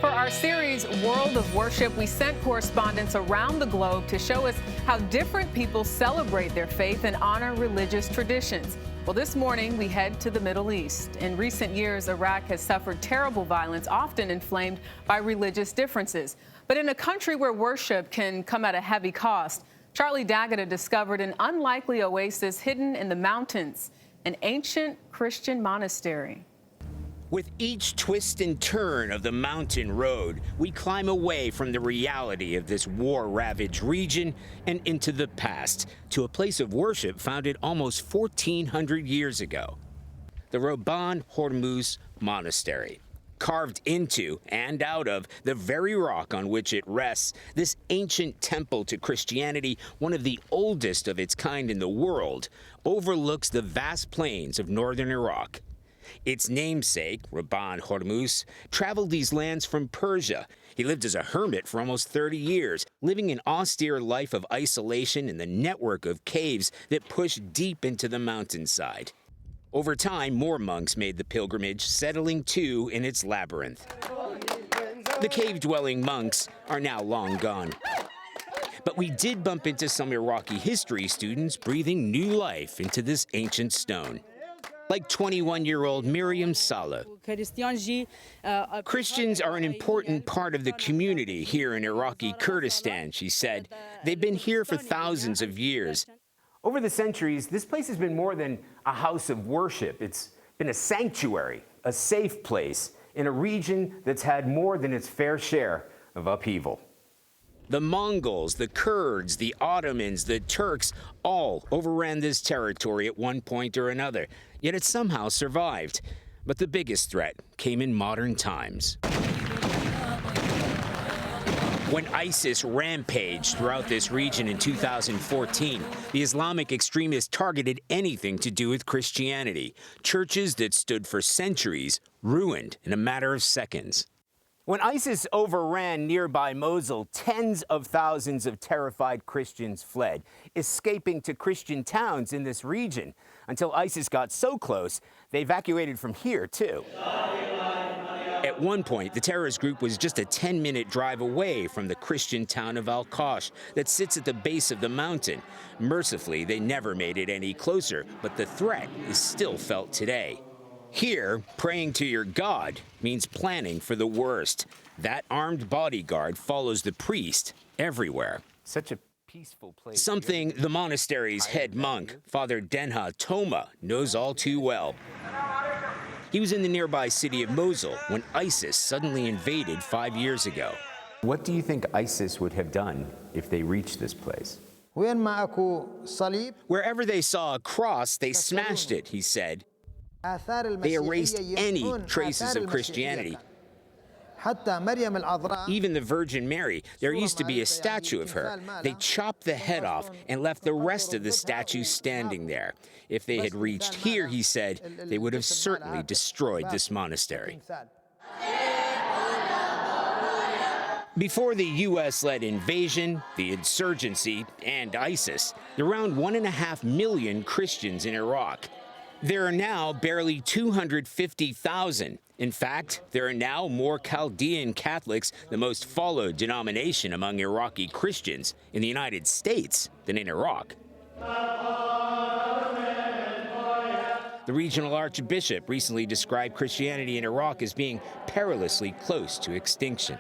For our series, World of Worship, we sent correspondents around the globe to show us how different people celebrate their faith and honor religious traditions. Well, this morning, we head to the Middle East. In recent years, Iraq has suffered terrible violence, often inflamed by religious differences. But in a country where worship can come at a heavy cost, Charlie D'Agata discovered an unlikely oasis hidden in the mountains, an ancient Christian monastery. With each twist and turn of the mountain road, we climb away from the reality of this war-ravaged region and into the past, to a place of worship founded almost 1,400 years ago, the Rabban Hormuz Monastery. Carved into and out of the very rock on which it rests, this ancient temple to Christianity, one of the oldest of its kind in the world, overlooks the vast plains of northern Iraq. Its namesake, Rabban Hormuz, traveled these lands from Persia. He lived as a hermit for almost 30 years, living an austere life of isolation in the network of caves that push deep into the mountainside. Over time, more monks made the pilgrimage, settling too in its labyrinth. The cave-dwelling monks are now long gone. But we did bump into some Iraqi history students breathing new life into this ancient stone. Like 21-year-old Miriam Saleh. Christians are an important part of the community here in Iraqi Kurdistan, she said. They've been here for thousands of years. Over the centuries, this place has been more than a house of worship. It's been a sanctuary, a safe place in a region that's had more than its fair share of upheaval. The Mongols, the Kurds, the Ottomans, the Turks all overran this territory at one point or another, yet it somehow survived. But the biggest threat came in modern times. When ISIS rampaged throughout this region in 2014, the Islamic extremists targeted anything to do with Christianity. Churches that stood for centuries ruined in a matter of seconds. When ISIS overran nearby Mosul, tens of thousands of terrified Christians fled, escaping to Christian towns in this region. Until ISIS got so close, they evacuated from here, too. At one point, the terrorist group was just a 10-minute drive away from the Christian town of Al-Qash that sits at the base of the mountain. Mercifully, they never made it any closer, but the threat is still felt today. Here, praying to your God means planning for the worst. That armed bodyguard follows the priest everywhere. Such a peaceful place. Something the monastery's head monk, Father Denha Toma, knows all too well. He was in the nearby city of Mosul when ISIS suddenly invaded 5 years ago. What do you think ISIS would have done if they reached this place? Wherever they saw a cross, they smashed it, he said. They erased any traces of Christianity. Even the Virgin Mary, there used to be a statue of her. They chopped the head off and left the rest of the statue standing there. If they had reached here, he said, they would have certainly destroyed this monastery. Before the U.S.-led invasion, the insurgency, and ISIS, there were around 1.5 million Christians in Iraq. There are now barely 250,000. In fact, there are now more Chaldean Catholics, the most followed denomination among Iraqi Christians, in the United States than in Iraq. The regional archbishop recently described Christianity in Iraq as being perilously close to extinction,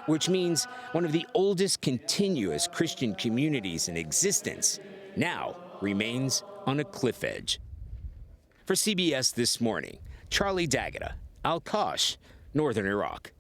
which means one of the oldest continuous Christian communities in existence now remains on a cliff edge. For CBS This Morning, Charlie D'Agata, Al-Qash, Northern Iraq.